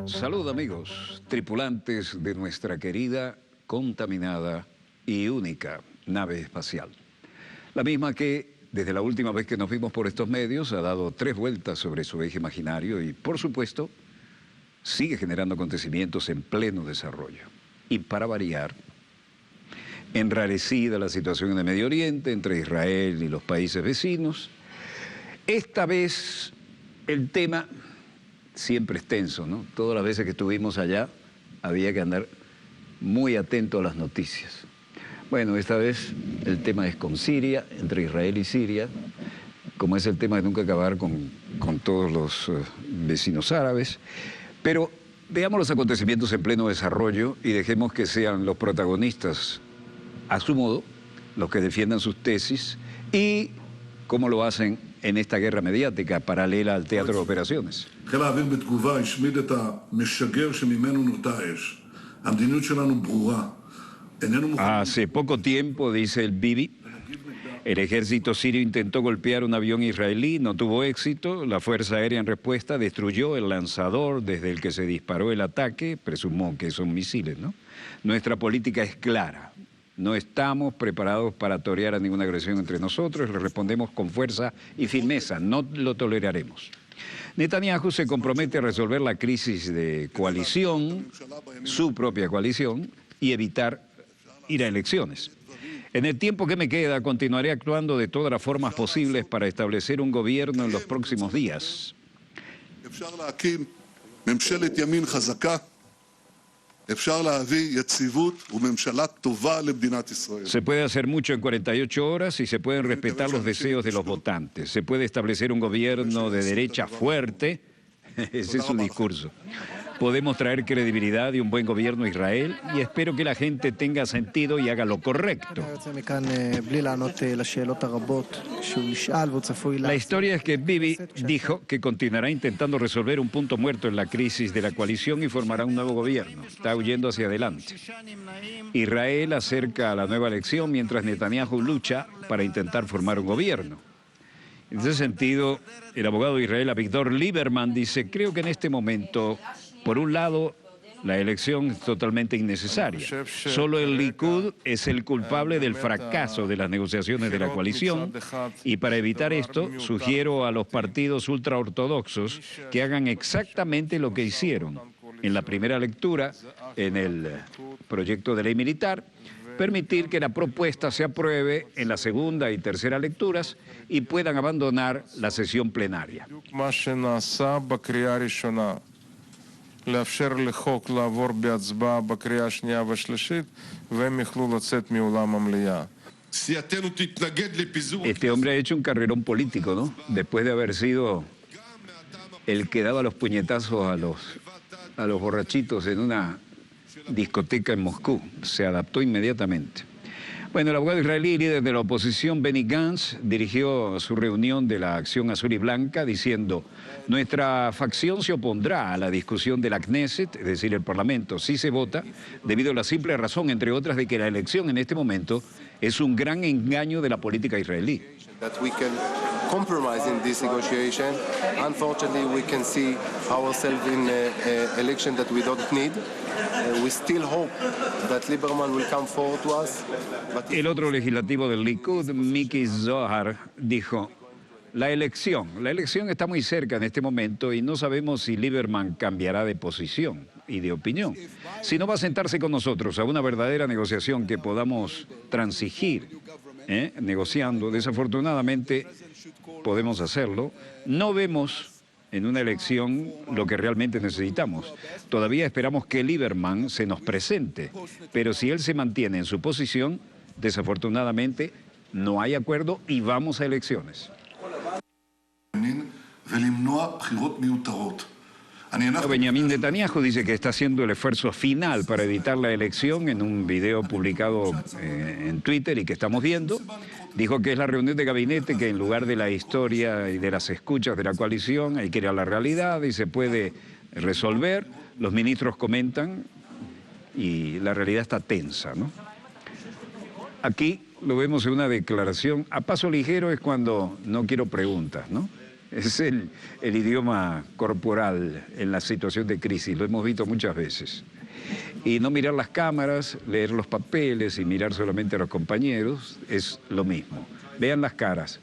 Salud amigos, tripulantes de nuestra querida, contaminada y única nave espacial. La misma que, desde la última vez que nos vimos por estos medios, ha dado 3 vueltas sobre su eje imaginario y, por supuesto, sigue generando acontecimientos en pleno desarrollo. Y para variar, enrarecida la situación en el Medio Oriente entre Israel y los países vecinos, esta vez el tema siempre es tenso, ¿no? Todas las veces que estuvimos allá había que andar muy atento a las noticias. Bueno, esta vez el tema es con Siria, entre Israel y Siria, como es el tema de nunca acabar con todos los vecinos árabes. Pero veamos los acontecimientos en pleno desarrollo y dejemos que sean los protagonistas, a su modo, los que defiendan sus tesis y cómo lo hacen en esta guerra mediática paralela al teatro de operaciones. Hace poco tiempo, dice el Bibi, el ejército sirio intentó golpear un avión israelí, no tuvo éxito. La Fuerza Aérea en respuesta destruyó el lanzador desde el que se disparó el ataque, presumo que son misiles, ¿no? Nuestra política es clara. No estamos preparados para torear a ninguna agresión entre nosotros, le respondemos con fuerza y firmeza, no lo toleraremos. Netanyahu se compromete a resolver la crisis de coalición, su propia coalición, y evitar ir a elecciones. En el tiempo que me queda, continuaré actuando de todas las formas posibles para establecer un gobierno en los próximos días. Se puede hacer mucho en 48 horas y se pueden respetar los deseos de los votantes. Se puede establecer un gobierno de derecha fuerte. Ese es su discurso. Podemos traer credibilidad y un buen gobierno a Israel y espero que la gente tenga sentido y haga lo correcto. La historia es que Bibi dijo que continuará intentando resolver un punto muerto en la crisis de la coalición y formará un nuevo gobierno. Está huyendo hacia adelante. Israel acerca a la nueva elección mientras Netanyahu lucha para intentar formar un gobierno. En ese sentido, el abogado de Israel, Avigdor Lieberman, dice: creo que en este momento, por un lado, la elección es totalmente innecesaria. Solo el Likud es el culpable del fracaso de las negociaciones de la coalición y para evitar esto, sugiero a los partidos ultraortodoxos que hagan exactamente lo que hicieron en la primera lectura en el proyecto de ley militar, permitir que la propuesta se apruebe en la segunda y tercera lecturas y puedan abandonar la sesión plenaria. Este hombre ha hecho un carrerón político, ¿no? Después de haber sido el que daba los puñetazos a los borrachitos en una discoteca en Moscú. Se adaptó inmediatamente. Bueno, el abogado israelí y líder de la oposición, Benny Gantz, dirigió su reunión de la Acción Azul y Blanca diciendo: nuestra facción se opondrá a la discusión de la Knesset, es decir, el Parlamento, si se vota, debido a la simple razón, entre otras, de que la elección en este momento es un gran engaño de la política israelí. Compromise in this negotiation. Unfortunately, we can see ourselves in an election that we don't need. We still hope that Lieberman will come forward to us. El otro legislativo del Likud, Miki Zohar, dijo: la elección está muy cerca en este momento y no sabemos si Lieberman cambiará de posición y de opinión. Si no va a sentarse con nosotros a una verdadera negociación que podamos transigir, negociando, desafortunadamente podemos hacerlo. No vemos en una elección lo que realmente necesitamos. Todavía esperamos que Lieberman se nos presente, pero si él se mantiene en su posición, desafortunadamente no hay acuerdo y vamos a elecciones. Benjamin Netanyahu dice que está haciendo el esfuerzo final para evitar la elección en un video publicado en Twitter y que estamos viendo. Dijo que es la reunión de gabinete que en lugar de la historia y de las escuchas de la coalición hay que ir a la realidad y se puede resolver. Los ministros comentan y la realidad está tensa, ¿no? Aquí lo vemos en una declaración. A paso ligero es cuando no quiero preguntas, ¿no? Es el idioma corporal en la situación de crisis, lo hemos visto muchas veces. Y no mirar las cámaras, leer los papeles y mirar solamente a los compañeros es lo mismo. Vean las caras,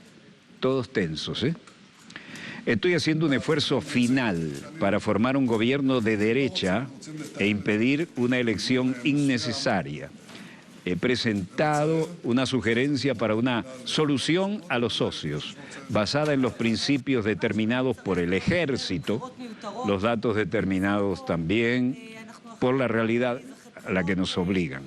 todos tensos, ¿eh? Estoy haciendo un esfuerzo final para formar un gobierno de derecha e impedir una elección innecesaria. He presentado una sugerencia para una solución a los socios, basada en los principios determinados por el ejército, los datos determinados también por la realidad a la que nos obligan.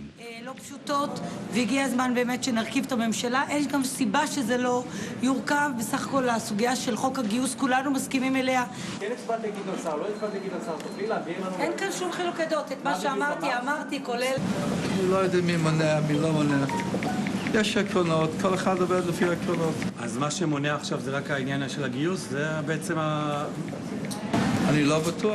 והגיע הזמן באמת שנרכיב את הממשלה. יש גם סיבה שזה לא יורכב בסך הכל הסוגיה של חוק הגיוס, כולנו מסכימים אליה. כן הצבעת לגדעון סער, לא הצבעת לגדעון סער, תוכלי להביא לנו... אין כאן שום חילוקי דעות, את מה שאמרתי, כולל... אני לא יודע מי מונע, מי לא מונע. יש עקרונות, כל אחד עובד לפי העקרונות. אז מה שמונע עכשיו זה רק העניין של הגיוס? זה בעצם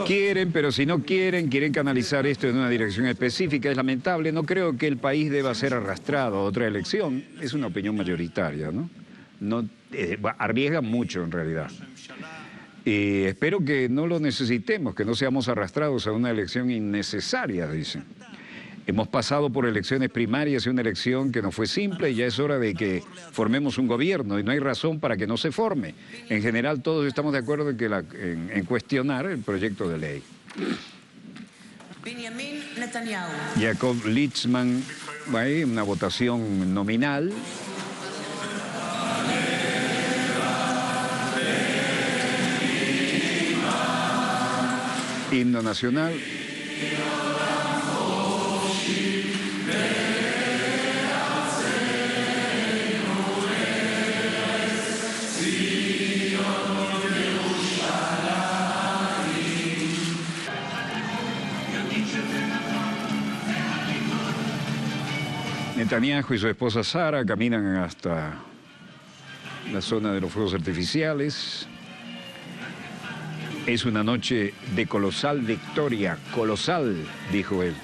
Quieren, pero si no quieren canalizar esto en una dirección específica. Es lamentable, no creo que el país deba ser arrastrado a otra elección. Es una opinión mayoritaria, ¿no? Arriesgan mucho en realidad. Y espero que no lo necesitemos, que no seamos arrastrados a una elección innecesaria, dicen. Hemos pasado por elecciones primarias y una elección que no fue simple y ya es hora de que formemos un gobierno y no hay razón para que no se forme. En general todos estamos de acuerdo en, en cuestionar el proyecto de ley. Jacob Litzman, hay una votación nominal. Himno nacional. Netanyahu y su esposa Sara caminan hasta la zona de los fuegos artificiales. Es una noche de colosal victoria, colosal, dijo él.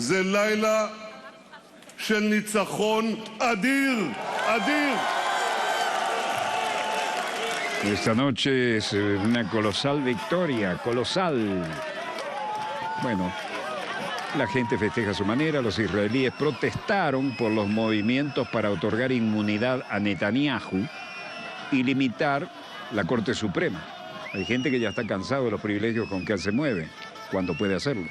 זה לילה של ניצחון אדיר, אדיר. Esta noche es una colosal victoria, colosal. Bueno, la gente festeja a su manera. Los israelíes protestaron por los movimientos para otorgar inmunidad a Netanyahu y limitar la Corte Suprema. Hay gente que ya está cansado de los privilegios con que él se mueve, cuando puede hacerlo.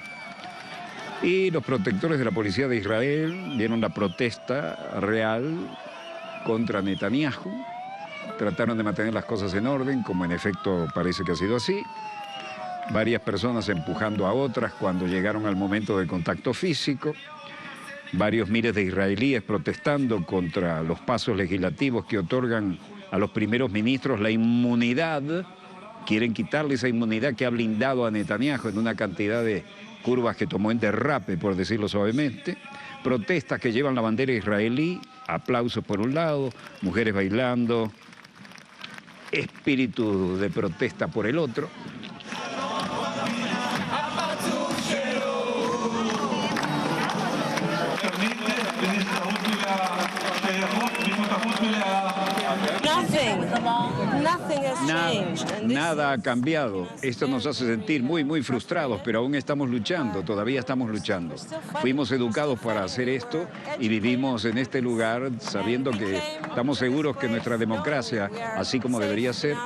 Y los protectores de la policía de Israel vieron la protesta real contra Netanyahu. Trataron de mantener las cosas en orden, como en efecto parece que ha sido así. Varias personas empujando a otras cuando llegaron al momento de contacto físico. Varios miles de israelíes protestando contra los pasos legislativos que otorgan a los primeros ministros la inmunidad. Quieren quitarle esa inmunidad que ha blindado a Netanyahu en una cantidad de curvas que tomó en derrape, por decirlo suavemente. Protestas que llevan la bandera israelí, aplausos por un lado, mujeres bailando, espíritu de protesta por el otro. Nada ha cambiado. Esto nos hace sentir muy frustrados, pero aún estamos luchando, todavía estamos luchando. Fuimos educados para hacer esto y vivimos en este lugar sabiendo que estamos seguros que nuestra democracia, así como debería ser,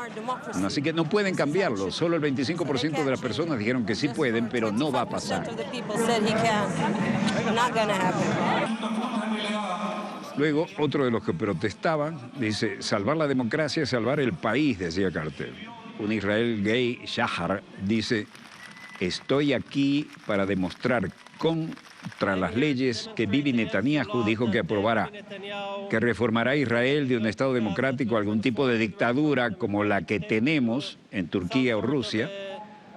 así que no pueden cambiarlo. Solo el 25% de las personas dijeron que sí pueden, pero no va a pasar. Luego, otro de los que protestaban dice: salvar la democracia es salvar el país, decía Carter. Un Israel gay, Shahar, dice: Estoy aquí para demostrar contra las leyes que Bibi Netanyahu dijo que aprobará, que reformará Israel de un Estado democrático a algún tipo de dictadura como la que tenemos en Turquía o Rusia,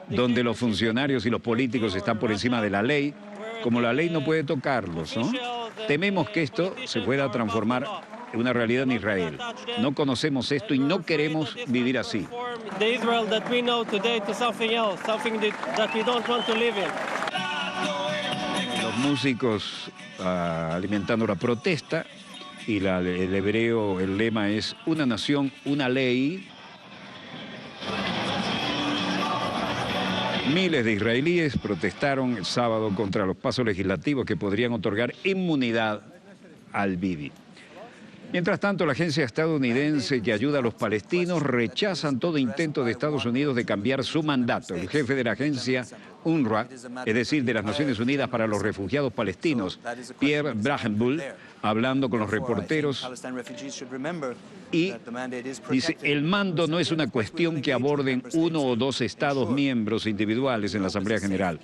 donde los funcionarios y los políticos están por encima de la ley, como la ley no puede tocarlos, ¿no? Tememos que esto se pueda transformar en una realidad en Israel. No conocemos esto y no queremos vivir así. Los músicos alimentando la protesta y el hebreo, el lema es una nación, una ley. Miles de israelíes protestaron el sábado contra los pasos legislativos que podrían otorgar inmunidad al Bibi. Mientras tanto, la agencia estadounidense que ayuda a los palestinos rechazan todo intento de Estados Unidos de cambiar su mandato. El jefe de la agencia UNRWA, es decir, de las Naciones Unidas para los Refugiados Palestinos, Pierre Brahenbuhl, hablando con los reporteros, y dice, el mando no es una cuestión que aborden uno o dos estados miembros individuales en la Asamblea General.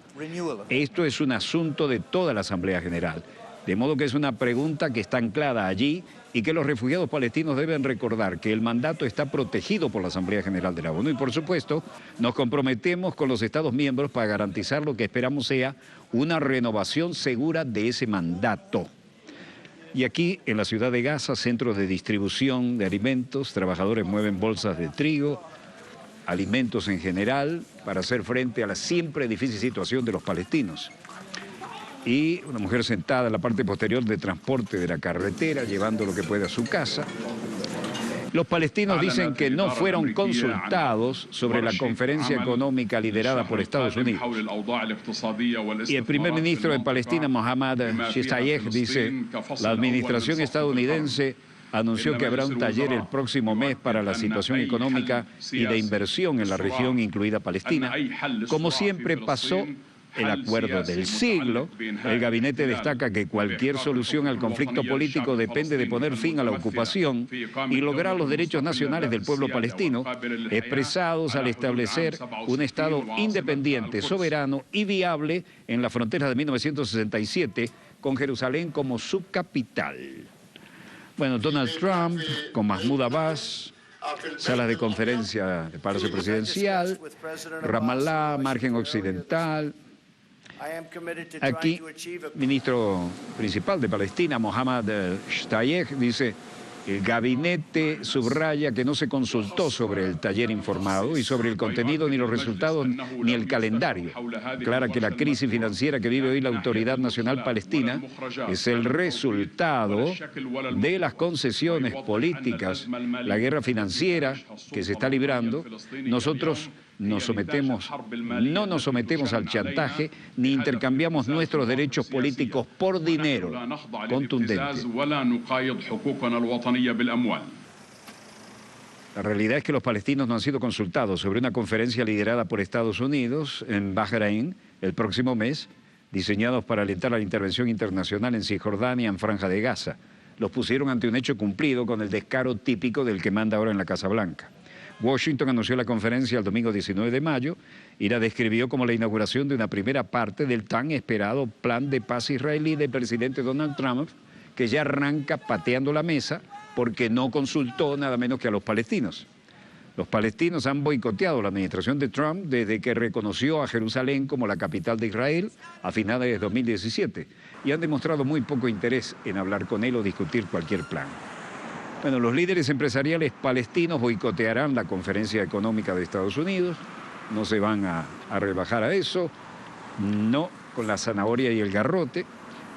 Esto es un asunto de toda la Asamblea General. De modo que es una pregunta que está anclada allí y que los refugiados palestinos deben recordar que el mandato está protegido por la Asamblea General de la ONU. Y por supuesto, nos comprometemos con los Estados miembros para garantizar lo que esperamos sea una renovación segura de ese mandato. Y aquí, en la ciudad de Gaza, centros de distribución de alimentos, trabajadores mueven bolsas de trigo, alimentos en general, para hacer frente a la siempre difícil situación de los palestinos. Y una mujer sentada en la parte posterior de transporte de la carretera, llevando lo que puede a su casa. Los palestinos dicen que no fueron consultados sobre la conferencia económica liderada por Estados Unidos. Y el primer ministro de Palestina, Mohammad Shtayyeh, dice, la administración estadounidense anunció que habrá un taller el próximo mes para la situación económica y de inversión en la región, incluida Palestina. Como siempre pasó, el acuerdo del siglo, el gabinete destaca que cualquier solución al conflicto político depende de poner fin a la ocupación y lograr los derechos nacionales del pueblo palestino, expresados al establecer un Estado independiente, soberano y viable en la frontera de 1967, con Jerusalén como su capital. Bueno, Donald Trump con Mahmoud Abbas, salas de conferencia del Palacio Presidencial, Ramallah, margen occidental. Aquí, ministro principal de Palestina, Mohammad Shtayyeh, dice, el gabinete subraya que no se consultó sobre el taller informado y sobre el contenido, ni los resultados, ni el calendario. Aclara que la crisis financiera que vive hoy la Autoridad Nacional Palestina es el resultado de las concesiones políticas, la guerra financiera que se está librando. Nosotros no nos sometemos al chantaje ni intercambiamos nuestros derechos políticos por dinero. Contundente. La realidad es que los palestinos no han sido consultados sobre una conferencia liderada por Estados Unidos en Bahrein el próximo mes, diseñados para alentar la intervención internacional en Cisjordania, en Franja de Gaza. Los pusieron ante un hecho cumplido con el descaro típico del que manda ahora en la Casa Blanca. Washington anunció la conferencia el domingo 19 de mayo y la describió como la inauguración de una primera parte del tan esperado plan de paz israelí del presidente Donald Trump, que ya arranca pateando la mesa porque no consultó nada menos que a los palestinos. Los palestinos han boicoteado la administración de Trump desde que reconoció a Jerusalén como la capital de Israel a finales de 2017 y han demostrado muy poco interés en hablar con él o discutir cualquier plan. Bueno, los líderes empresariales palestinos boicotearán la conferencia económica de Estados Unidos, no se van a rebajar a eso, no con la zanahoria y el garrote.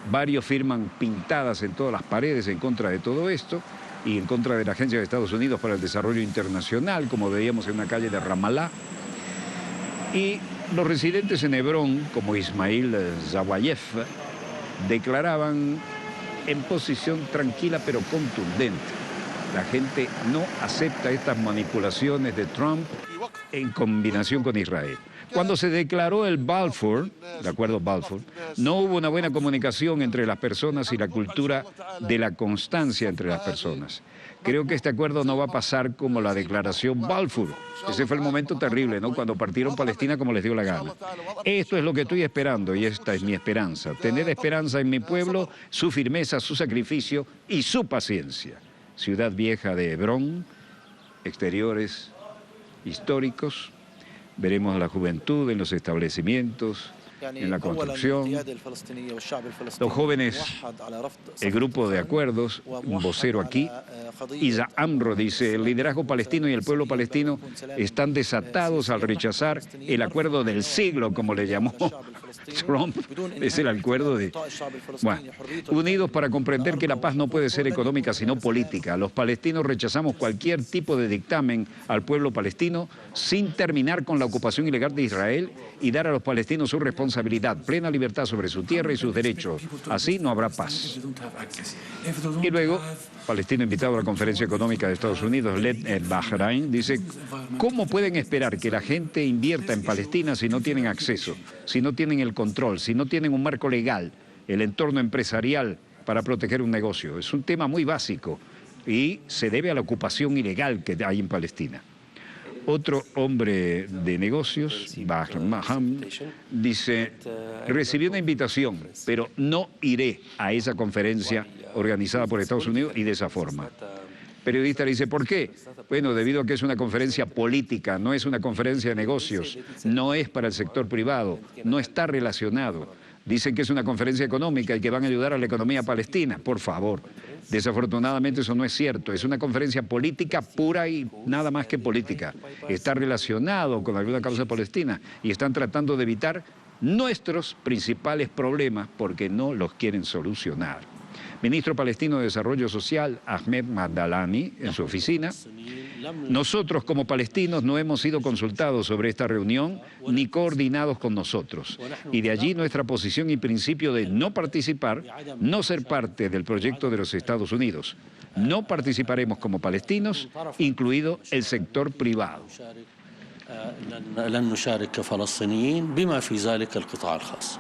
Varios firman pintadas en todas las paredes en contra de todo esto y en contra de la Agencia de Estados Unidos para el Desarrollo Internacional, como veíamos en una calle de Ramallah. Y los residentes en Hebrón, como Ismail Zawayef, declaraban en posición tranquila pero contundente. La gente no acepta estas manipulaciones de Trump en combinación con Israel. Cuando se declaró el Balfour, de acuerdo a Balfour, no hubo una buena comunicación entre las personas y la cultura de la constancia entre las personas. Creo que este acuerdo no va a pasar como la declaración Balfour. Ese fue el momento terrible, ¿no? Cuando partieron Palestina como les dio la gana. Esto es lo que estoy esperando y esta es mi esperanza. Tener esperanza en mi pueblo, su firmeza, su sacrificio y su paciencia. Ciudad Vieja de Hebrón, exteriores históricos. Veremos a la juventud en los establecimientos, en la construcción. Los jóvenes, el grupo de acuerdos, un vocero aquí, Isa Amro, dice: el liderazgo palestino y el pueblo palestino están desatados al rechazar el acuerdo del siglo, como le llamó Trump. Es el acuerdo de... Bueno, unidos para comprender que la paz no puede ser económica sino política. Los palestinos rechazamos cualquier tipo de dictamen al pueblo palestino sin terminar con la ocupación ilegal de Israel y dar a los palestinos su responsabilidad, plena libertad sobre su tierra y sus derechos. Así no habrá paz. Y luego, Palestina invitado a la Conferencia Económica de Estados Unidos, led en Bahrein, dice: ¿cómo pueden esperar que la gente invierta en Palestina si no tienen acceso, si no tienen el control, si no tienen un marco legal, el entorno empresarial para proteger un negocio? Es un tema muy básico y se debe a la ocupación ilegal que hay en Palestina. Otro hombre de negocios, Bahram, dice: recibí una invitación, pero no iré a esa conferencia organizada por Estados Unidos y de esa forma. Periodista le dice: ¿por qué? Bueno, debido a que es una conferencia política, no es una conferencia de negocios, no es para el sector privado, no está relacionado. Dicen que es una conferencia económica y que van a ayudar a la economía palestina. Por favor, desafortunadamente eso no es cierto. Es una conferencia política pura y nada más que política. Está relacionado con alguna causa palestina y están tratando de evitar nuestros principales problemas porque no los quieren solucionar. Ministro palestino de Desarrollo Social, Ahmed Madalani, en su oficina: nosotros como palestinos no hemos sido consultados sobre esta reunión ni coordinados con nosotros. Y de allí nuestra posición y principio de no participar, no ser parte del proyecto de los Estados Unidos. No participaremos como palestinos, incluido el sector privado. لن نشارك كفلسطينيين بما في ذلك القطاع الخاص.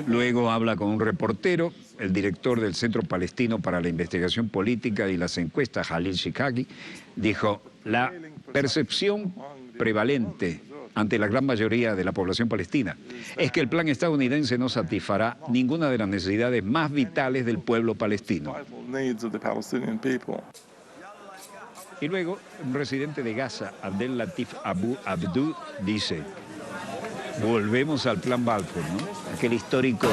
Luego habla con un reportero, el director del Centro Palestino para la Investigación Política y las Encuestas, Jalil Shikagi, dijo: la percepción prevalente ante la gran mayoría de la población palestina es que el plan estadounidense no satisfará ninguna de las necesidades más vitales del pueblo palestino. Y luego, un residente de Gaza, Abdel Latif Abu Abdou, dice: volvemos al plan Balfour, ¿no? Aquel histórico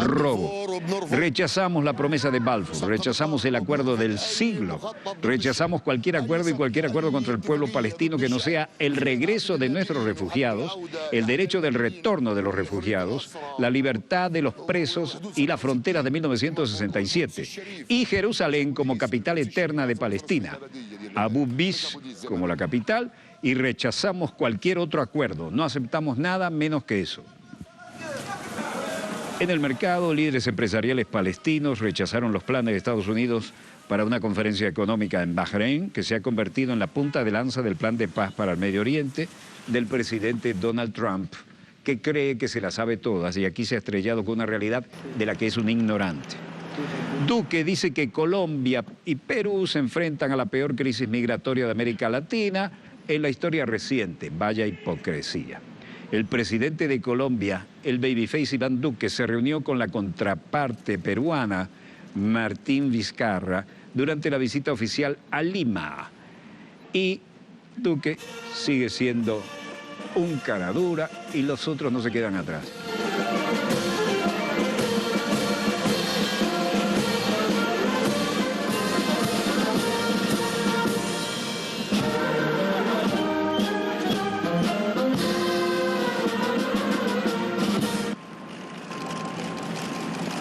robo. Rechazamos la promesa de Balfour, rechazamos el acuerdo del siglo, rechazamos cualquier acuerdo y cualquier acuerdo contra el pueblo palestino que no sea el regreso de nuestros refugiados, el derecho del retorno de los refugiados, la libertad de los presos y las fronteras de 1967, y Jerusalén como capital eterna de Palestina, Abu Bis como la capital, y rechazamos cualquier otro acuerdo. No aceptamos nada menos que eso. En el mercado, líderes empresariales palestinos rechazaron los planes de Estados Unidos para una conferencia económica en Bahrein, que se ha convertido en la punta de lanza del plan de paz para el Medio Oriente del presidente Donald Trump, que cree que se las sabe todas y aquí se ha estrellado con una realidad de la que es un ignorante. Duque dice que Colombia y Perú se enfrentan a la peor crisis migratoria de América Latina en la historia reciente. Vaya hipocresía. El presidente de Colombia, el babyface Iván Duque, se reunió con la contraparte peruana, Martín Vizcarra, durante la visita oficial a Lima. Y Duque sigue siendo un cara dura y los otros no se quedan atrás.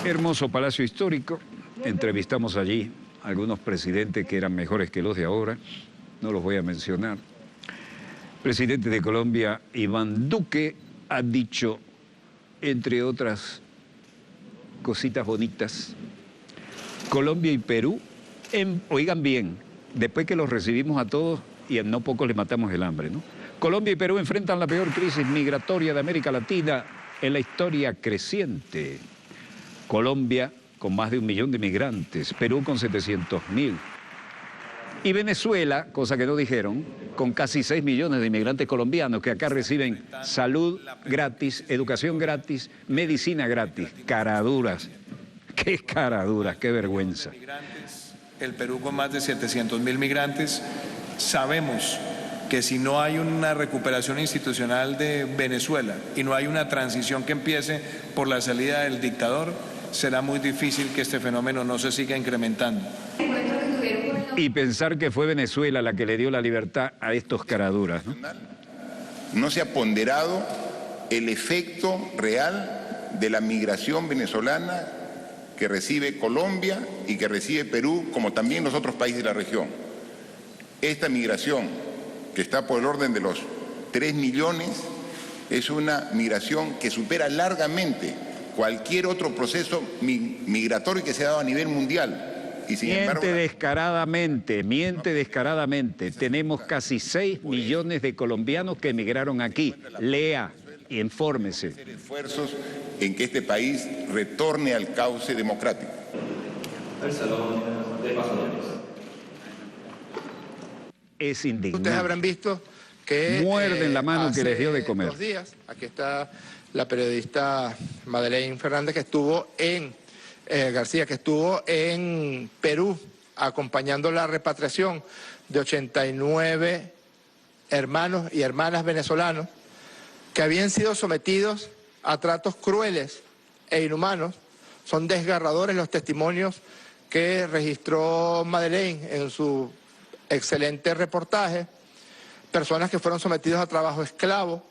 Hermoso palacio histórico. Entrevistamos allí a algunos presidentes que eran mejores que los de ahora. No los voy a mencionar. Presidente de Colombia, Iván Duque, ha dicho, entre otras cositas bonitas, Colombia y Perú, oigan bien, después que los recibimos a todos y a no pocos les matamos el hambre, ¿no? Colombia y Perú enfrentan la peor crisis migratoria de América Latina en la historia creciente. Colombia, con más de 1 millón de inmigrantes, Perú con 700.000. Y Venezuela, cosa que no dijeron, con casi 6 millones de inmigrantes colombianos que acá reciben salud gratis, educación gratis, medicina gratis. Caraduras. Qué caraduras, qué vergüenza. El Perú con más de 700.000 migrantes. Sabemos que si no hay una recuperación institucional de Venezuela y no hay una transición que empiece por la salida del dictador, será muy difícil que este fenómeno no se siga incrementando. Y pensar que fue Venezuela la que le dio la libertad a estos caraduras, ¿no? No se ha ponderado el efecto real de la migración venezolana que recibe Colombia y que recibe Perú, como también los otros países de la región. Esta migración, que está por el orden de los 3 millones, es una migración que supera largamente cualquier otro proceso migratorio que se ha dado a nivel mundial. Y sin embargo, miente descaradamente. Tenemos casi 6 millones de colombianos que emigraron aquí. Lea y infórmese. Hacer esfuerzos en que este país retorne al cauce democrático. Es indignante. Ustedes habrán visto que muerden la mano que les dio de comer. 2 días, aquí está la periodista Madeleine Fernández, que estuvo en García, que estuvo en Perú acompañando la repatriación de 89 hermanos y hermanas venezolanos que habían sido sometidos a tratos crueles e inhumanos. Son desgarradores los testimonios que registró Madeleine en su excelente reportaje. Personas que fueron sometidos a trabajo esclavo,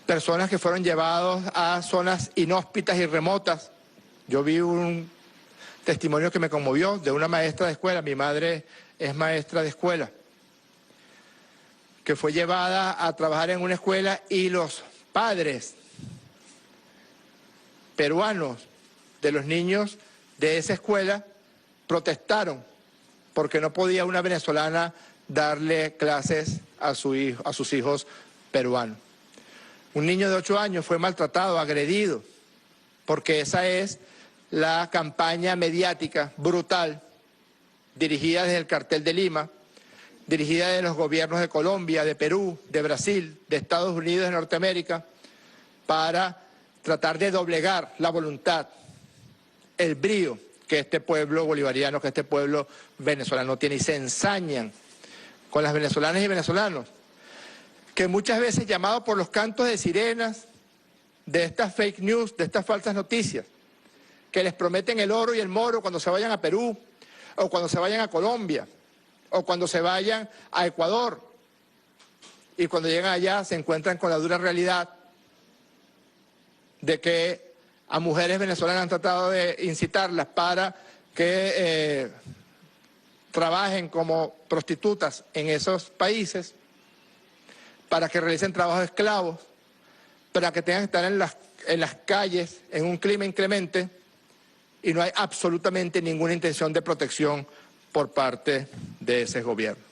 personas que fueron llevados a zonas inhóspitas y remotas. Yo vi un testimonio que me conmovió de una maestra de escuela, mi madre es maestra de escuela, que fue llevada a trabajar en una escuela y los padres peruanos de los niños de esa escuela protestaron porque no podía una venezolana darle clases a sus hijos peruanos. Un niño de 8 años fue maltratado, agredido, porque esa es la campaña mediática brutal dirigida desde el cartel de Lima, dirigida de los gobiernos de Colombia, de Perú, de Brasil, de Estados Unidos, de Norteamérica, para tratar de doblegar la voluntad, el brío que este pueblo bolivariano, que este pueblo venezolano tiene, y se ensañan con las venezolanas y venezolanos, que muchas veces llamados por los cantos de sirenas de estas fake news, de estas falsas noticias, que les prometen el oro y el moro cuando se vayan a Perú, o cuando se vayan a Colombia, o cuando se vayan a Ecuador, y cuando llegan allá se encuentran con la dura realidad de que a mujeres venezolanas han tratado de incitarlas para que trabajen como prostitutas en esos países, para que realicen trabajos esclavos, para que tengan que estar en las calles en un clima inclemente, y no hay absolutamente ninguna intención de protección por parte de ese gobierno.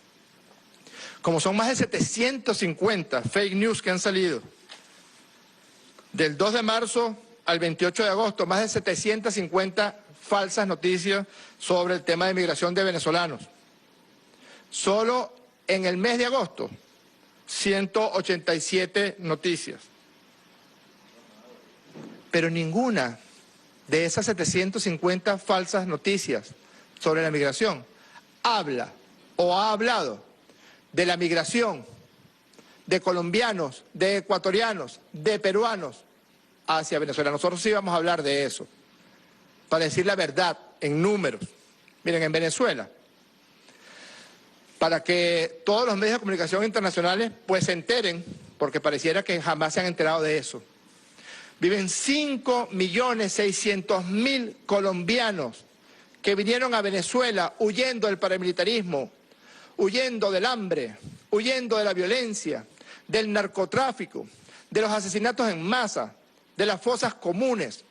Como son más de 750 fake news que han salido, del 2 de marzo al 28 de agosto, más de 750 falsas noticias sobre el tema de migración de venezolanos. Solo en el mes de agosto, 187 noticias. Pero ninguna de esas 750 falsas noticias sobre la migración habla o ha hablado de la migración de colombianos, de ecuatorianos, de peruanos hacia Venezuela. Nosotros sí vamos a hablar de eso, para decir la verdad en números. Miren, en Venezuela, para que todos los medios de comunicación internacionales pues se enteren, porque pareciera que jamás se han enterado de eso, viven 5.600.000 colombianos que vinieron a Venezuela huyendo del paramilitarismo, huyendo del hambre, huyendo de la violencia, del narcotráfico, de los asesinatos en masa, de las fosas comunes,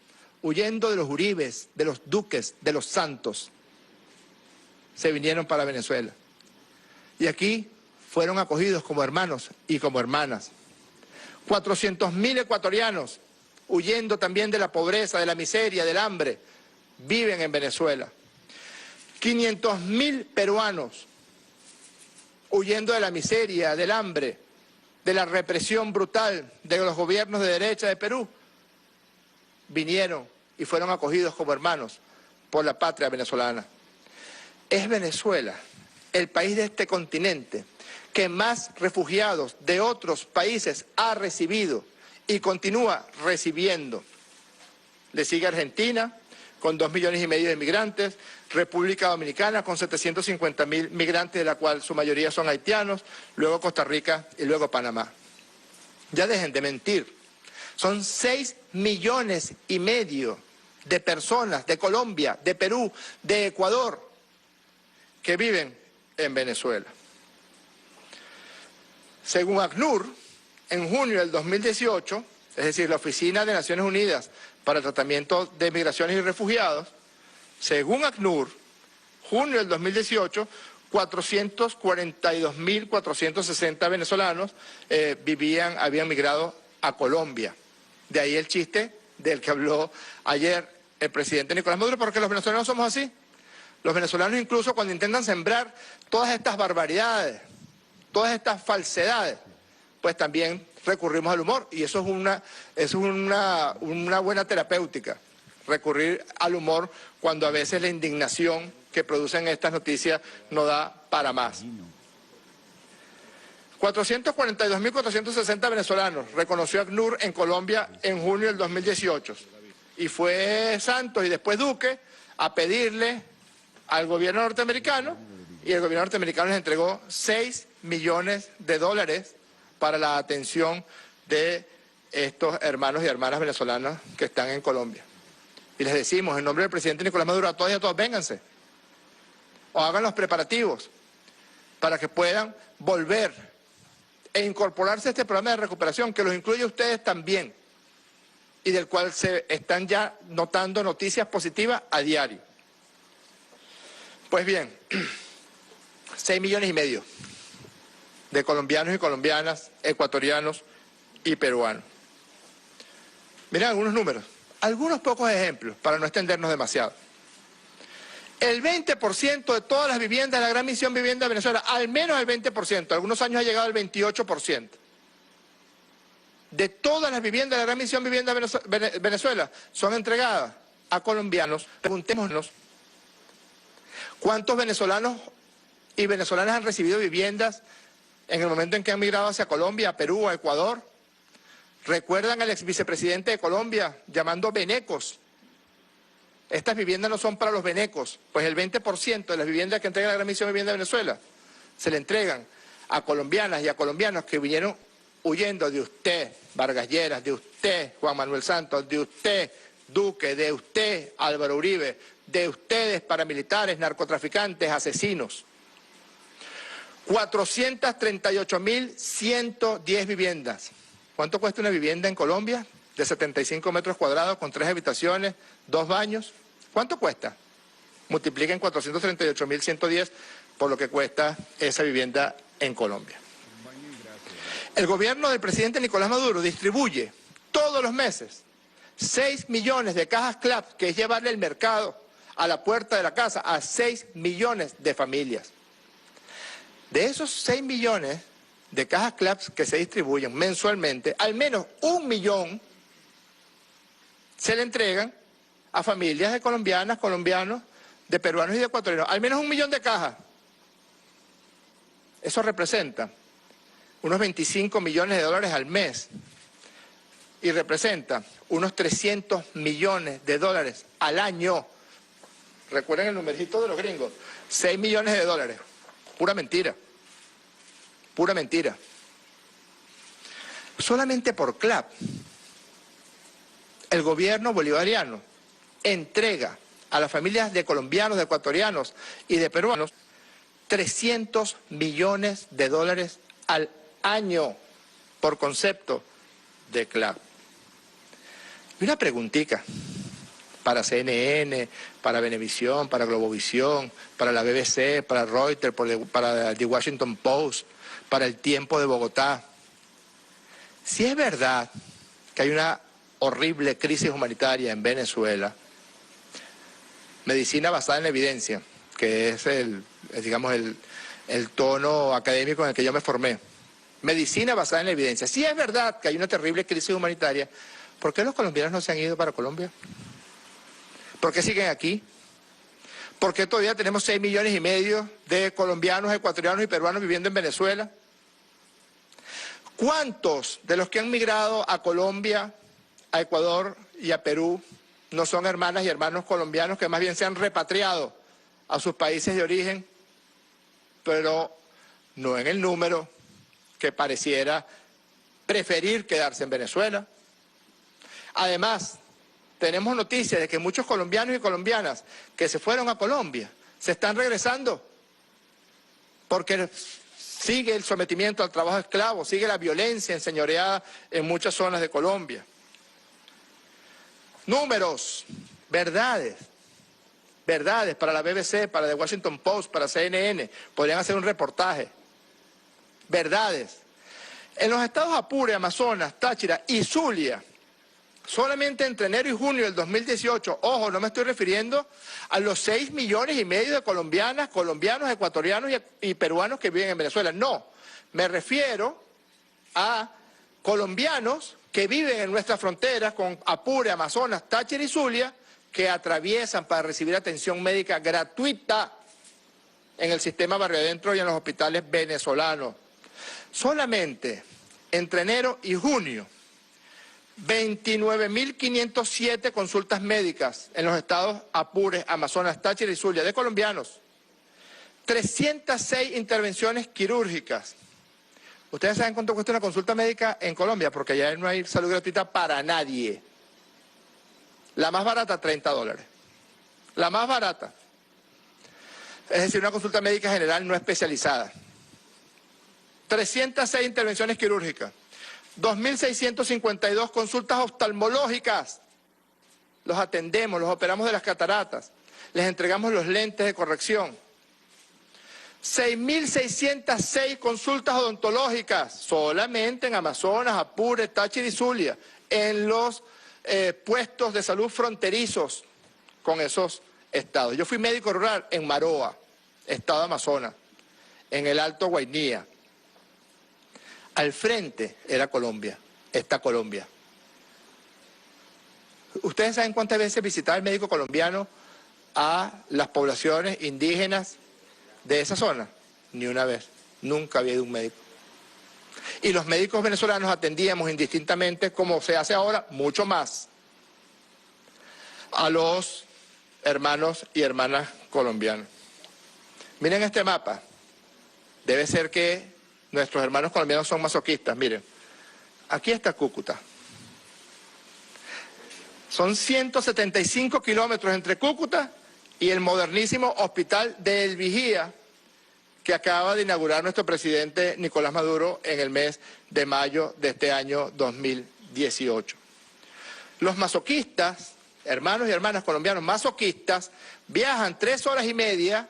huyendo de los Uribes, de los Duques, de los Santos. Se vinieron para Venezuela. Y aquí fueron acogidos como hermanos y como hermanas. 400.000 ecuatorianos huyendo también de la pobreza, de la miseria, del hambre, viven en Venezuela. 500.000 peruanos huyendo de la miseria, del hambre, de la represión brutal de los gobiernos de derecha de Perú, vinieron y fueron acogidos como hermanos por la patria venezolana. Es Venezuela, el país de este continente, que más refugiados de otros países ha recibido y continúa recibiendo. Le sigue Argentina, con 2,5 millones de migrantes, República Dominicana con 750.000 migrantes, de la cual su mayoría son haitianos, luego Costa Rica y luego Panamá. Ya dejen de mentir. Son 6,5 millones de personas de Colombia, de Perú, de Ecuador, que viven en Venezuela. Según ACNUR, en junio del 2018, es decir, la Oficina de Naciones Unidas para el Tratamiento de Migraciones y Refugiados, según ACNUR, junio del 2018, 442.460 venezolanos habían migrado a Colombia. De ahí el chiste del que habló ayer el presidente Nicolás Maduro, porque los venezolanos somos así. Los venezolanos, incluso cuando intentan sembrar todas estas barbaridades, todas estas falsedades, pues también recurrimos al humor, y eso es una buena terapéutica, recurrir al humor cuando a veces la indignación que producen estas noticias no da para más. 442.460 venezolanos reconoció ACNUR en Colombia en junio del 2018, y fue Santos y después Duque a pedirle al gobierno norteamericano, y el gobierno norteamericano les entregó $6 millones para la atención de estos hermanos y hermanas venezolanas que están en Colombia. Y les decimos, en nombre del presidente Nicolás Maduro, a todos y a todos, vénganse, o hagan los preparativos para que puedan volver e incorporarse a este programa de recuperación, que los incluye a ustedes también, y del cual se están ya notando noticias positivas a diario. Pues bien, 6,5 millones de colombianos y colombianas, ecuatorianos y peruanos. Miren algunos números, algunos pocos ejemplos para no extendernos demasiado. El 20% de todas las viviendas de la Gran Misión Vivienda de Venezuela, al menos el 20%, algunos años ha llegado al 28%, de todas las viviendas de la Gran Misión Vivienda de Venezuela son entregadas a colombianos. Preguntémonos, ¿cuántos venezolanos y venezolanas han recibido viviendas en el momento en que han migrado hacia Colombia, a Perú, a Ecuador? ¿Recuerdan al ex vicepresidente de Colombia llamando venecos? Estas viviendas no son para los venecos, pues el 20% de las viviendas que entrega la Gran Misión Vivienda de Venezuela se le entregan a colombianas y a colombianos que vinieron huyendo de usted, Vargas Lleras, de usted, Juan Manuel Santos, de usted, Duque, de usted, Álvaro Uribe, de ustedes, paramilitares, narcotraficantes, asesinos. 438.110 viviendas. ¿Cuánto cuesta una vivienda en Colombia? De 75 metros cuadrados, con 3 habitaciones, 2 baños. ¿Cuánto cuesta? Multipliquen 438.110 por lo que cuesta esa vivienda en Colombia. El gobierno del presidente Nicolás Maduro distribuye todos los meses 6 millones de cajas CLAP, que es llevarle el mercado a la puerta de la casa a 6 millones de familias. De esos 6 millones de cajas CLAP que se distribuyen mensualmente, al menos 1 millón se le entregan a familias de colombianas, colombianos, de peruanos y de ecuatorianos. Al menos 1 millón de cajas. Eso representa unos 25 millones de dólares al mes y representa unos 300 millones de dólares al año. Recuerden el numerito de los gringos, 6 millones de dólares. Pura mentira. Pura mentira. Solamente por CLAP, el gobierno bolivariano entrega a las familias de colombianos, de ecuatorianos y de peruanos 300 millones de dólares al año por concepto de CLAP. Y una preguntita para CNN, para Venevisión, para Globovisión, para la BBC, para Reuters, para The Washington Post, para El Tiempo de Bogotá. Si es verdad que hay una horrible crisis humanitaria en Venezuela, medicina basada en la evidencia, que es digamos, el tono académico en el que yo me formé. Medicina basada en la evidencia. Si es verdad que hay una terrible crisis humanitaria, ¿por qué los colombianos no se han ido para Colombia? ¿Por qué siguen aquí? ¿Por qué todavía tenemos 6,5 millones de colombianos, ecuatorianos y peruanos viviendo en Venezuela? ¿Cuántos de los que han migrado a Colombia, a Ecuador y a Perú no son hermanas y hermanos colombianos que más bien se han repatriado a sus países de origen, pero no en el número que pareciera preferir quedarse en Venezuela? Además, tenemos noticias de que muchos colombianos y colombianas que se fueron a Colombia se están regresando porque sigue el sometimiento al trabajo esclavo, sigue la violencia enseñoreada en muchas zonas de Colombia. Números, verdades para la BBC, para The Washington Post, para CNN, podrían hacer un reportaje. Verdades. En los estados Apure, Amazonas, Táchira y Zulia, solamente entre enero y junio del 2018, ojo, no me estoy refiriendo a los 6,5 millones de colombianas, colombianos, ecuatorianos y peruanos que viven en Venezuela. No, me refiero a colombianos que viven en nuestras fronteras con Apure, Amazonas, Táchira y Zulia, que atraviesan para recibir atención médica gratuita en el sistema Barrio Adentro y en los hospitales venezolanos. Solamente entre enero y junio, 29.507 consultas médicas en los estados Apure, Amazonas, Táchira y Zulia de colombianos. 306 intervenciones quirúrgicas. ¿Ustedes saben cuánto cuesta una consulta médica en Colombia? Porque allá no hay salud gratuita para nadie. La más barata, $30. La más barata. Es decir, una consulta médica general no especializada. 306 intervenciones quirúrgicas. 2.652 consultas oftalmológicas. Los atendemos, los operamos de las cataratas. Les entregamos los lentes de corrección. 6.606 consultas odontológicas, solamente en Amazonas, Apure, Táchira y Zulia, en los puestos de salud fronterizos con esos estados. Yo fui médico rural en Maroa, estado de Amazonas, en el Alto Guainía. Al frente era Colombia, está Colombia. ¿Ustedes saben cuántas veces visitaba el médico colombiano a las poblaciones indígenas de esa zona? Ni una vez, nunca había ido un médico. Y los médicos venezolanos atendíamos indistintamente, como se hace ahora, mucho más, a los hermanos y hermanas colombianos. Miren este mapa. Debe ser que nuestros hermanos colombianos son masoquistas. Miren, aquí está Cúcuta. Son 175 kilómetros entre Cúcuta y el modernísimo Hospital de El Vigía, que acaba de inaugurar nuestro presidente Nicolás Maduro en el mes de mayo de este año 2018. Los masoquistas, hermanos y hermanas colombianos masoquistas, viajan 3 horas y media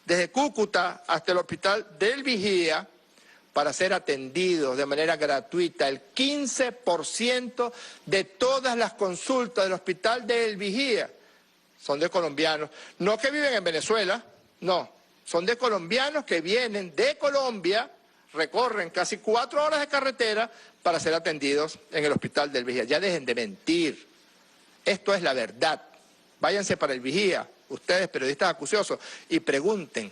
desde Cúcuta hasta el Hospital del Vigía para ser atendidos de manera gratuita. El 15% de todas las consultas del Hospital del Vigía son de colombianos, no que viven en Venezuela, no. Son de colombianos que vienen de Colombia, recorren casi 4 horas de carretera para ser atendidos en el Hospital del Vigía. Ya dejen de mentir. Esto es la verdad. Váyanse para el Vigía, ustedes periodistas acuciosos, y pregunten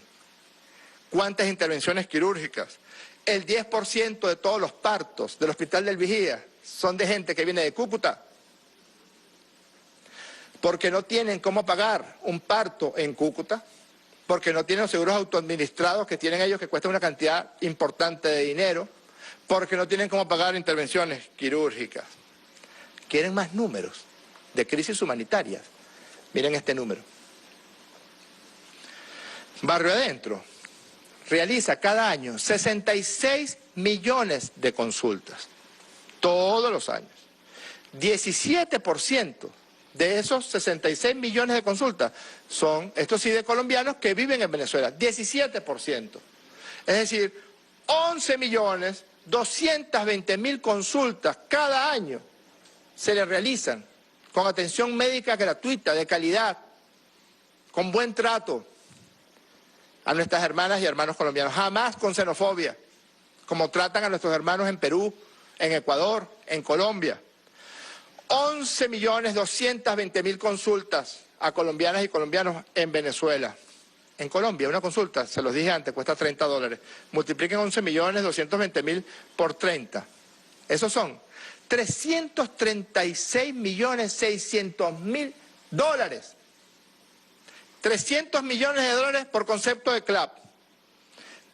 cuántas intervenciones quirúrgicas. El 10% de todos los partos del Hospital del Vigía son de gente que viene de Cúcuta, porque no tienen cómo pagar un parto en Cúcuta, porque no tienen los seguros autoadministrados que tienen ellos, que cuestan una cantidad importante de dinero, porque no tienen cómo pagar intervenciones quirúrgicas. ¿Quieren más números de crisis humanitarias? Miren este número. Barrio Adentro realiza cada año 66 millones de consultas, todos los años. 17% de esos 66 millones de consultas son, estos sí, de colombianos que viven en Venezuela, 17%. Es decir, 11.220.000 consultas cada año se le realizan con atención médica gratuita, de calidad, con buen trato a nuestras hermanas y hermanos colombianos, jamás con xenofobia, como tratan a nuestros hermanos en Perú, en Ecuador, en Colombia. 11.220.000 consultas a colombianas y colombianos en Venezuela. En Colombia, una consulta, se los dije antes, cuesta $30. Multipliquen 11.220.000 por 30. Esos son $336.600.000. 300 millones de dólares por concepto de CLAP.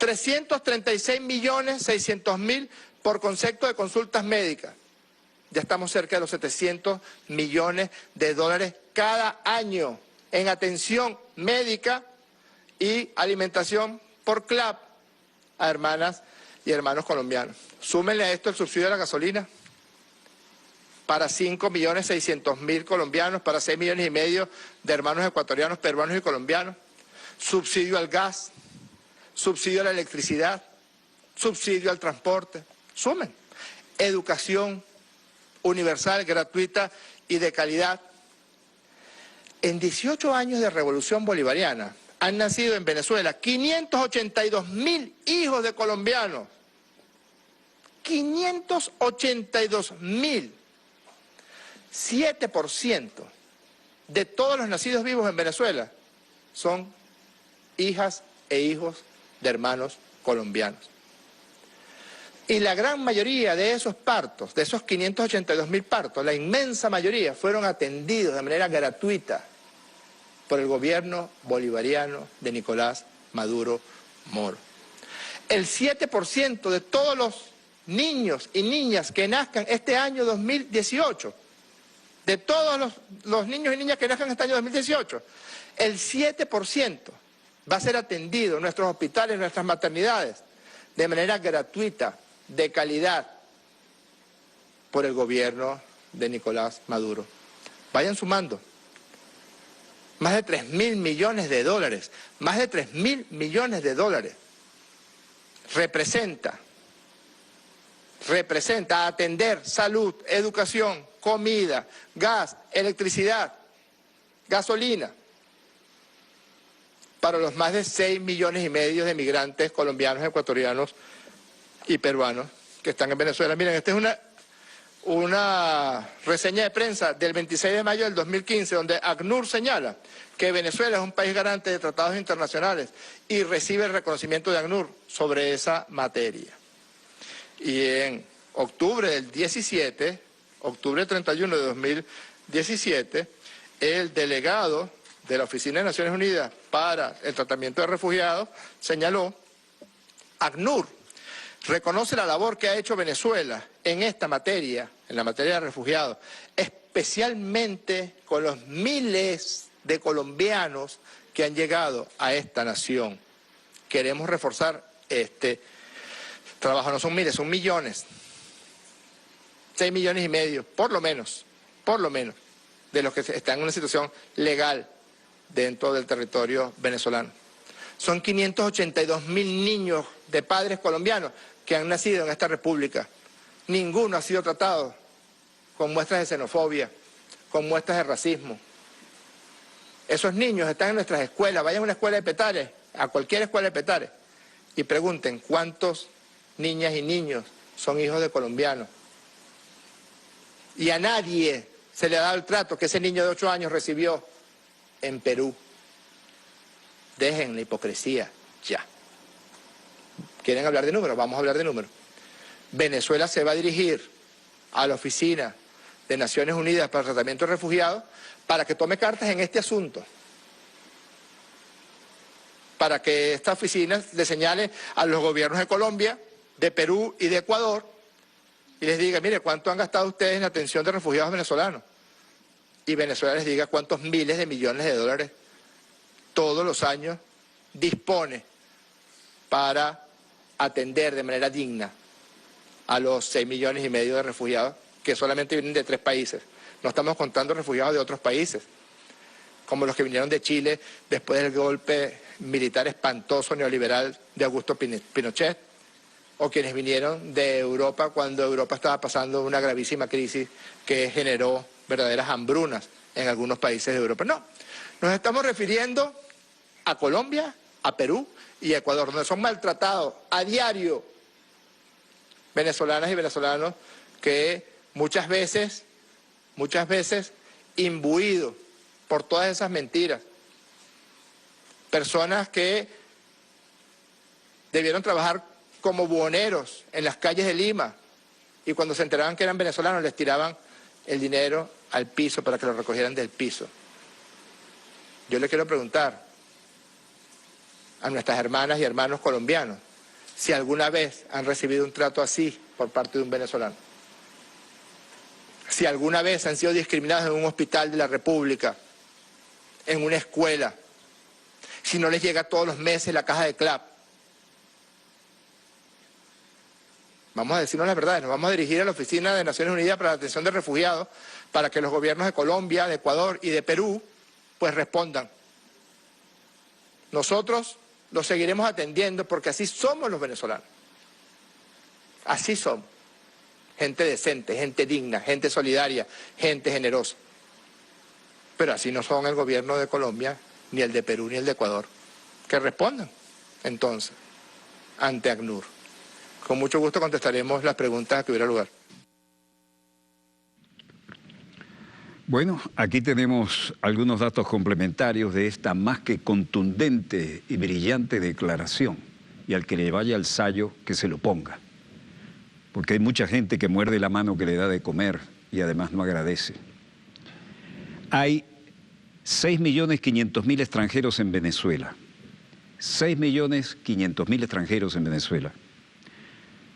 336.600.000 por concepto de consultas médicas. Ya estamos cerca de los 700 millones de dólares cada año en atención médica y alimentación por CLAP a hermanas y hermanos colombianos. Súmenle a esto el subsidio de la gasolina para 5.600.000 colombianos, para 6,5 millones de hermanos ecuatorianos, peruanos y colombianos. Subsidio al gas, subsidio a la electricidad, subsidio al transporte. Sumen. Educación universal, gratuita y de calidad. En 18 años de revolución bolivariana han nacido en Venezuela 582.000 hijos de colombianos. 582.000. 7% de todos los nacidos vivos en Venezuela son hijas e hijos de hermanos colombianos. Y la gran mayoría de esos partos, de esos 582.000 partos, la inmensa mayoría fueron atendidos de manera gratuita por el gobierno bolivariano de Nicolás Maduro Moro. El 7% de todos los niños y niñas que nazcan este año 2018, de todos los niños y niñas que nazcan este año 2018, el 7% va a ser atendido en nuestros hospitales, en nuestras maternidades, de manera gratuita, de calidad, por el gobierno de Nicolás Maduro. Vayan sumando. Más de 3.000 millones de dólares, más de 3.000 millones de dólares. Representa atender salud, educación, comida, gas, electricidad, gasolina, para los más de 6,5 millones de migrantes colombianos, ecuatorianos y peruanos que están en Venezuela. Miren, esta es una reseña de prensa del 26 de mayo del 2015, donde ACNUR señala que Venezuela es un país garante de tratados internacionales y recibe el reconocimiento de ACNUR sobre esa materia. Y en octubre del 17, octubre 31 de 2017, el delegado de la Oficina de Naciones Unidas para el Tratamiento de Refugiados señaló: ACNUR reconoce la labor que ha hecho Venezuela en esta materia, en la materia de refugiados, especialmente con los miles de colombianos que han llegado a esta nación. Queremos reforzar este trabajo. No son miles, son millones. 6,5 millones, por lo menos, de los que están en una situación legal dentro del territorio venezolano. Son 582.000 niños de padres colombianos que han nacido en esta república. Ninguno ha sido tratado con muestras de xenofobia, con muestras de racismo. Esos niños están en nuestras escuelas. Vayan a una escuela de Petare, a cualquier escuela de Petare, y pregunten cuántos niñas y niños son hijos de colombianos. Y a nadie se le ha dado el trato que ese niño de 8 años recibió en Perú. Dejen la hipocresía ya. ¿Quieren hablar de números? Vamos a hablar de números. Venezuela se va a dirigir a la Oficina de Naciones Unidas para el Tratamiento de Refugiados para que tome cartas en este asunto. Para que esta oficina le señale a los gobiernos de Colombia, de Perú y de Ecuador y les diga: mire, ¿cuánto han gastado ustedes en atención de refugiados venezolanos? Y Venezuela les diga cuántos miles de millones de dólares todos los años dispone para atender de manera digna a los 6,5 millones de refugiados que solamente vienen de 3 países. No estamos contando refugiados de otros países, como los que vinieron de Chile después del golpe militar espantoso neoliberal de Augusto Pinochet, o quienes vinieron de Europa cuando Europa estaba pasando una gravísima crisis que generó verdaderas hambrunas en algunos países de Europa. No, nos estamos refiriendo a Colombia, a Perú y a Ecuador, donde son maltratados a diario venezolanas y venezolanos que muchas veces imbuidos por todas esas mentiras, personas que debieron trabajar como buhoneros en las calles de Lima y cuando se enteraban que eran venezolanos les tiraban el dinero al piso para que lo recogieran del piso. Yo le quiero preguntar a nuestras hermanas y hermanos colombianos si alguna vez han recibido un trato así por parte de un venezolano. Si alguna vez han sido discriminados en un hospital de la República, en una escuela, si no les llega todos los meses la caja de CLAP. Vamos a decirnos la verdad, nos vamos a dirigir a la Oficina de Naciones Unidas para la Atención de Refugiados para que los gobiernos de Colombia, de Ecuador y de Perú pues respondan. Nosotros los seguiremos atendiendo porque así somos los venezolanos. Así somos. Gente decente, gente digna, gente solidaria, gente generosa. Pero así no son el gobierno de Colombia, ni el de Perú, ni el de Ecuador. Que respondan, entonces, ante ACNUR. Con mucho gusto contestaremos las preguntas que hubiera lugar. Bueno, aquí tenemos algunos datos complementarios de esta más que contundente y brillante declaración. Y al que le vaya el sayo, que se lo ponga. Porque hay mucha gente que muerde la mano que le da de comer y además no agradece. Hay 6.500.000 extranjeros en Venezuela. 6.500.000 extranjeros en Venezuela.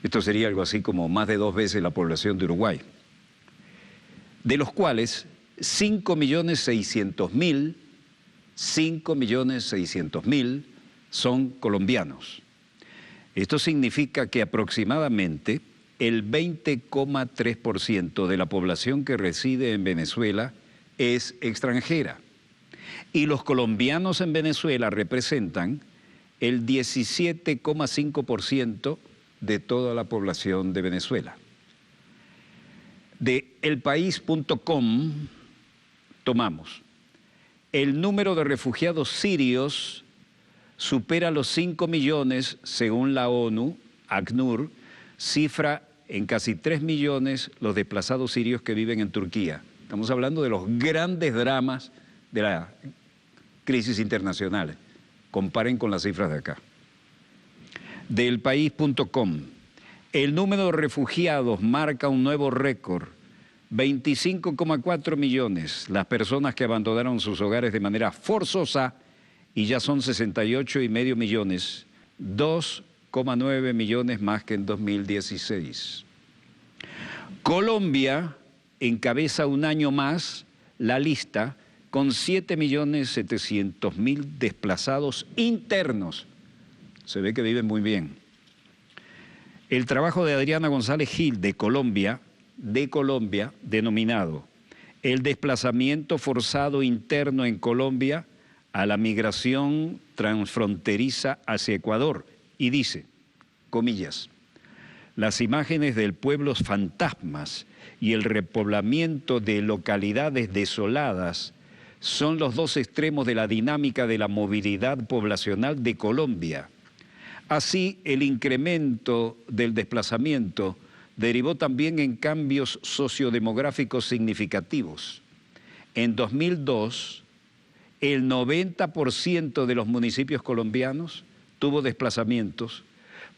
Esto sería algo así como más de 2 veces la población de Uruguay. De los cuales 5.600.000 son colombianos. Esto significa que aproximadamente el 20,3% de la población que reside en Venezuela es extranjera. Y los colombianos en Venezuela representan el 17,5% de toda la población de Venezuela. De elpaís.com tomamos: el número de refugiados sirios supera los 5 millones según la ONU, ACNUR, cifra en casi 3 millones los desplazados sirios que viven en Turquía. Estamos hablando de los grandes dramas de la crisis internacional. Comparen con las cifras de acá. Del país.com, el número de refugiados marca un nuevo récord. 25,4 millones las personas que abandonaron sus hogares de manera forzosa y ya son 68,5 millones, 2,9 millones más que en 2016. Colombia encabeza un año más la lista con 7.700.000 desplazados internos. Se ve que viven muy bien. El trabajo de Adriana González Gil de Colombia, denominado El desplazamiento forzado interno en Colombia a la migración transfronteriza hacia Ecuador, y dice, comillas, las imágenes del pueblos fantasmas y el repoblamiento de localidades desoladas son los dos extremos de la dinámica de la movilidad poblacional de Colombia. Así, el incremento del desplazamiento derivó también en cambios sociodemográficos significativos. En 2002, el 90% de los municipios colombianos tuvo desplazamientos,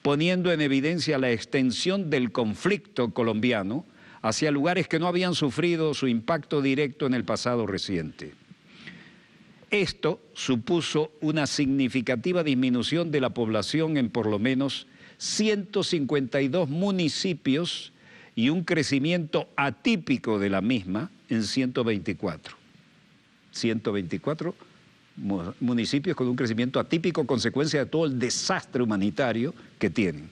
poniendo en evidencia la extensión del conflicto colombiano hacia lugares que no habían sufrido su impacto directo en el pasado reciente. Esto supuso una significativa disminución de la población en por lo menos 152 municipios y un crecimiento atípico de la misma en 124. 124 municipios con un crecimiento atípico, consecuencia de todo el desastre humanitario que tienen.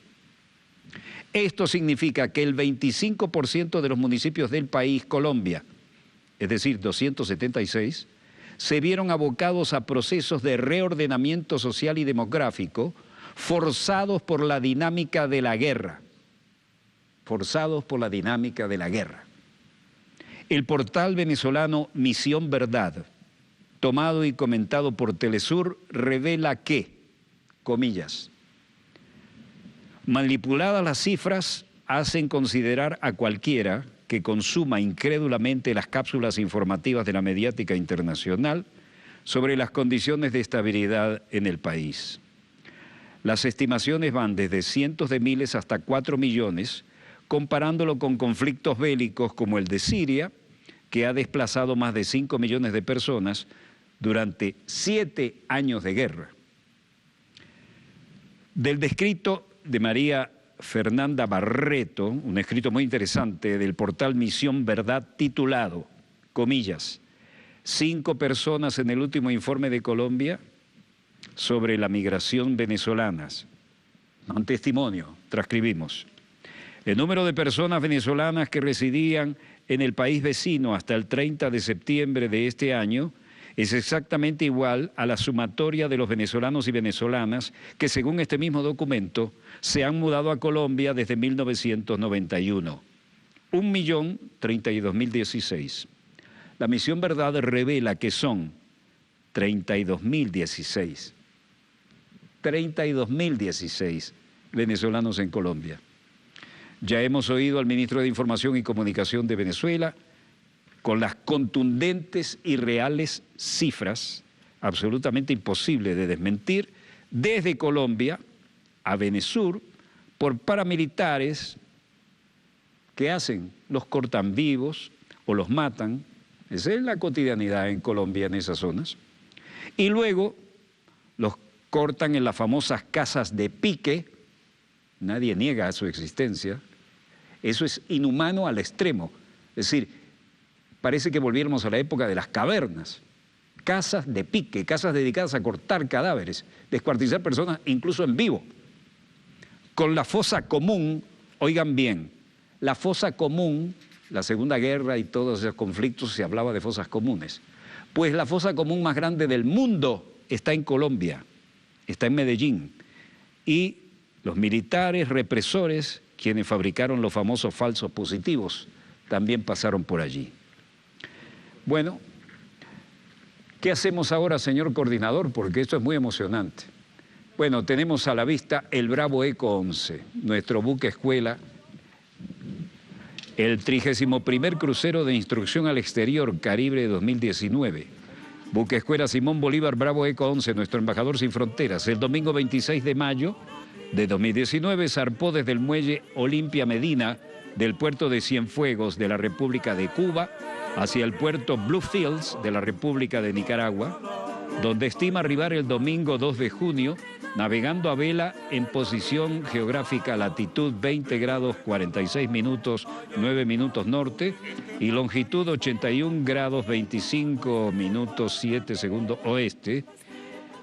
Esto significa que el 25% de los municipios del país, Colombia, es decir, 276, se vieron abocados a procesos de reordenamiento social y demográfico forzados por la dinámica de la guerra. Forzados por la dinámica de la guerra. El portal venezolano Misión Verdad, tomado y comentado por Telesur, revela que, comillas, manipuladas las cifras hacen considerar a cualquiera que consuma incrédulamente las cápsulas informativas de la mediática internacional sobre las condiciones de estabilidad en el país. Las estimaciones van desde cientos de miles hasta 4 millones, comparándolo con conflictos bélicos como el de Siria, que ha desplazado más de 5 millones de personas durante 7 años de guerra. Del descrito de María Fernanda Barreto, un escrito muy interesante del portal Misión Verdad titulado, comillas, 5 personas en el último informe de Colombia sobre la migración venezolana. Un testimonio, transcribimos. El número de personas venezolanas que residían en el país vecino hasta el 30 de septiembre de este año es exactamente igual a la sumatoria de los venezolanos y venezolanas que, según este mismo documento, se han mudado a Colombia desde 1991. 1.032.016. La Misión Verdad revela que son 32.016. 32.016 venezolanos en Colombia. Ya hemos oído al ministro de Información y Comunicación de Venezuela con las contundentes y reales cifras, absolutamente imposible de desmentir, desde Colombia a Venesur, por paramilitares que hacen, los cortan vivos o los matan. Esa es la cotidianidad en Colombia en esas zonas. Y luego los cortan en las famosas casas de pique. Nadie niega su existencia. Eso es inhumano al extremo. Es decir, parece que volviéramos a la época de las cavernas. Casas de pique, casas dedicadas a cortar cadáveres, descuartizar personas incluso en vivo. Con la fosa común, oigan bien, la fosa común, la Segunda Guerra y todos esos conflictos se hablaba de fosas comunes. Pues la fosa común más grande del mundo está en Colombia, está en Medellín. Y los militares represores, quienes fabricaron los famosos falsos positivos, también pasaron por allí. Bueno, ¿qué hacemos ahora, señor coordinador? Porque esto es muy emocionante. Bueno, tenemos a la vista el Bravo Eco 11, nuestro buque escuela, el 31º crucero de instrucción al exterior Caribe 2019. Buque escuela Simón Bolívar Bravo Eco 11, nuestro embajador sin fronteras. El domingo 26 de mayo de 2019 zarpó desde el muelle Olimpia Medina del puerto de Cienfuegos de la República de Cuba hacia el puerto Bluefields de la República de Nicaragua, donde estima arribar el domingo 2 de junio, navegando a vela en posición geográfica latitud 20 grados 46 minutos 9 minutos norte y longitud 81 grados 25 minutos 7 segundos oeste,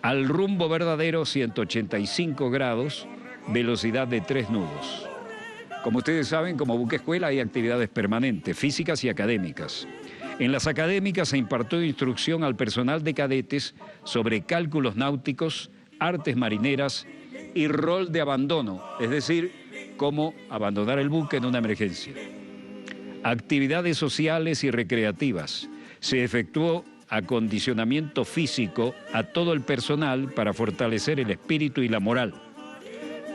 al rumbo verdadero 185 grados, velocidad de 3 nudos. Como ustedes saben, como buque escuela hay actividades permanentes, físicas y académicas. En las académicas se impartió instrucción al personal de cadetes sobre cálculos náuticos, artes marineras y rol de abandono, es decir, cómo abandonar el buque en una emergencia. Actividades sociales y recreativas. Se efectuó acondicionamiento físico a todo el personal para fortalecer el espíritu y la moral.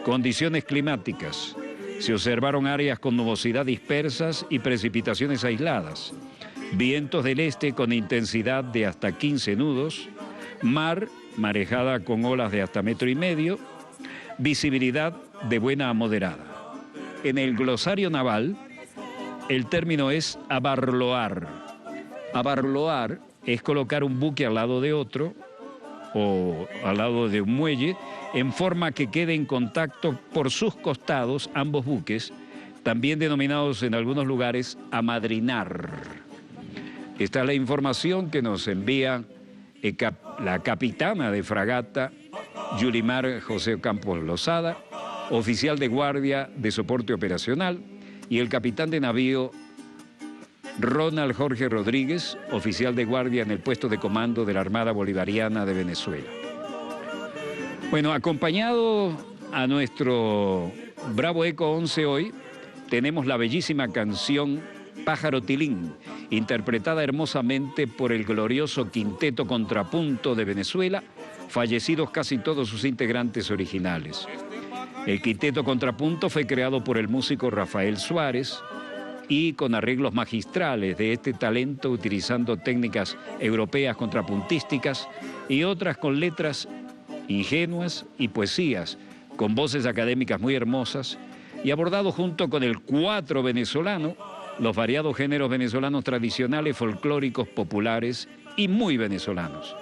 Condiciones climáticas. Se observaron áreas con nubosidad dispersas y precipitaciones aisladas. Vientos del este con intensidad de hasta 15 nudos. Mar, marejada con olas de hasta 1,5 metros. Visibilidad de buena a moderada. En el glosario naval, el término es abarloar. Abarloar es colocar un buque al lado de otro o al lado de un muelle en forma que quede en contacto por sus costados ambos buques, también denominados en algunos lugares amadrinar. Esta es la información que nos envía la capitana de fragata Yulimar José Campos Lozada, oficial de guardia de soporte operacional, y el capitán de navío Ronald Jorge Rodríguez, oficial de guardia en el puesto de comando de la Armada Bolivariana de Venezuela. Bueno, acompañado a nuestro Bravo Eco 11 hoy, tenemos la bellísima canción Pájaro Tilín, interpretada hermosamente por el glorioso Quinteto Contrapunto de Venezuela, fallecidos casi todos sus integrantes originales. El Quinteto Contrapunto fue creado por el músico Rafael Suárez y con arreglos magistrales de este talento, utilizando técnicas europeas contrapuntísticas y otras con letras ingenuas y poesías, con voces académicas muy hermosas, y abordado junto con el cuatro venezolano, los variados géneros venezolanos tradicionales, folclóricos, populares y muy venezolanos.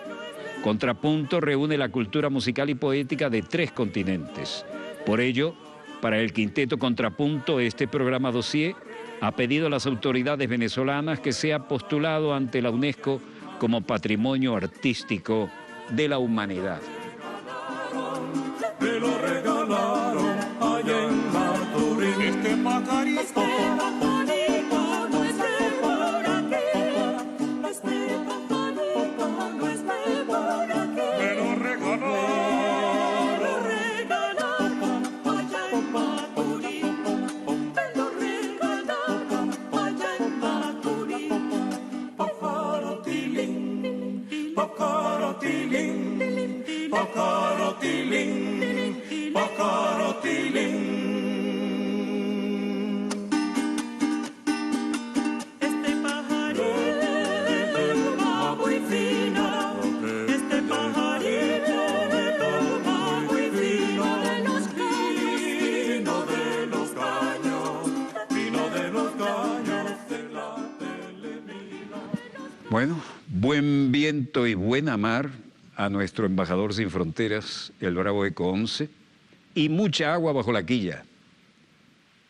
Contrapunto reúne la cultura musical y poética de 3 continentes. Por ello, para el Quinteto Contrapunto, este programa dossier ha pedido a las autoridades venezolanas que sea postulado ante la UNESCO como Patrimonio Artístico de la Humanidad. Me lo regalaron allá en Maturín. Este pajarito no es de por aquí. Este pajarito no es de por aquí. Me lo regalaron allá en Maturín. Me lo regalaron allá en Maturín. Pájaro tilín, pájaro tilín, pájaro tilín. Pájaro tilín. Este pajarito de pluma muy fina, este pajarito de pluma muy fina, vino de los caños, vino de los caños de la telemina. Bueno, buen viento y buena mar a nuestro embajador sin fronteras, el Bravo Eco 11, y mucha agua bajo la quilla.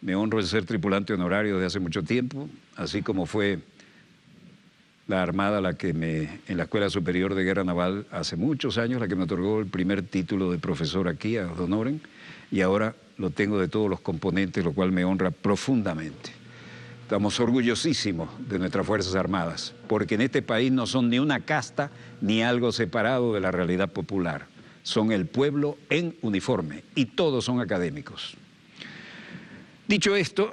Me honro en ser tripulante honorario desde hace mucho tiempo, así como fue la Armada en la Escuela Superior de Guerra Naval hace muchos años, la que me otorgó el primer título de profesor aquí, a Honoren, y ahora lo tengo de todos los componentes, lo cual me honra profundamente. Estamos orgullosísimos de nuestras Fuerzas Armadas, porque en este país no son ni una casta ni algo separado de la realidad popular. Son el pueblo en uniforme y todos son académicos. Dicho esto,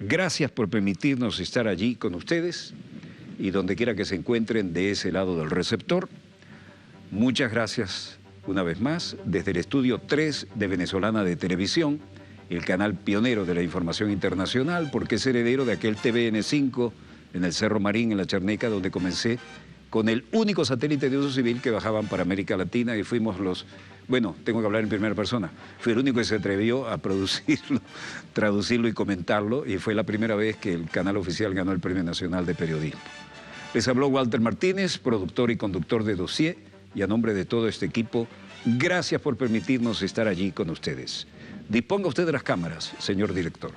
gracias por permitirnos estar allí con ustedes y donde quiera que se encuentren de ese lado del receptor. Muchas gracias una vez más desde el estudio 3 de Venezolana de Televisión, el canal pionero de la información internacional, porque es heredero de aquel TVN5 en el Cerro Marín, en la Charneca, donde comencé con el único satélite de uso civil que bajaban para América Latina, y fuimos tengo que hablar en primera persona, fui el único que se atrevió a producirlo, traducirlo y comentarlo, y fue la primera vez que el canal oficial ganó el Premio Nacional de Periodismo. Les habló Walter Martínez, productor y conductor de Dossier, y a nombre de todo este equipo, gracias por permitirnos estar allí con ustedes. Disponga usted de las cámaras, señor director.